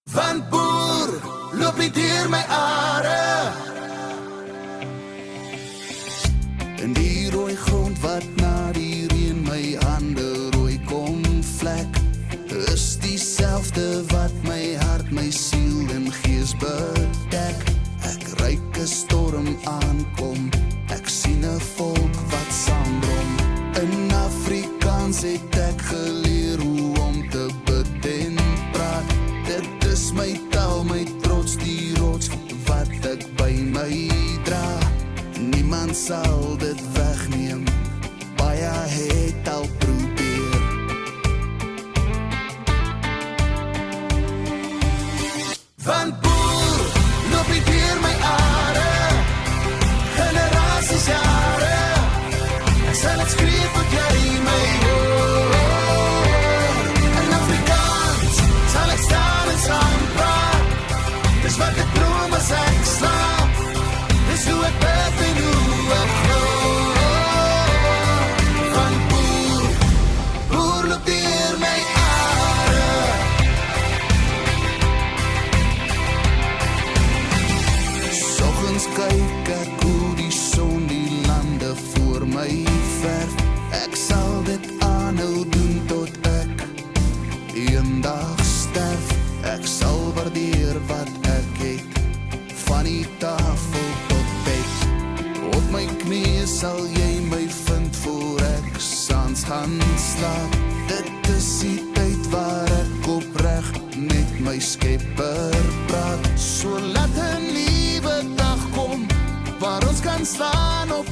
Van boer, loop nie deur my are. In die rooi grond wat na die reën my hande rooi kom vlek, is dieselfde wat my hart, my siel en gees bedek. Ek ruik 'n storm aankom, ek sien 'n volk wat saambrom. In Afrikaans het ek geleer hoe om te bid en praat. Dit is my taal, my trots, die rots wat ek by my dra. Niemand sal dit wegneem, baie het al probeer. Van boer, loop nie deur my are, generasies jare. Ek sal het skryf wat jy my hoor. In Afrikaans sal ek staan en saam praat. Dis wat ek droom as ek slaap. Dis hoe ek bid en hoe ek glo. Van boer, boer loop deur my are. Soggens kyk ek hoe die son die lande voor my verf. Ek sal dit aanhou doen tot ek eendag sterf. Ek sal waardeer wat ek het, van die tafel tot bed. Op my knieë sal jy my vind voor ek saans gaan slaap. Dit is die tyd waar ek opreg met my Skepper praat. So laat 'n nuwe dag kom, waar ons kan staan op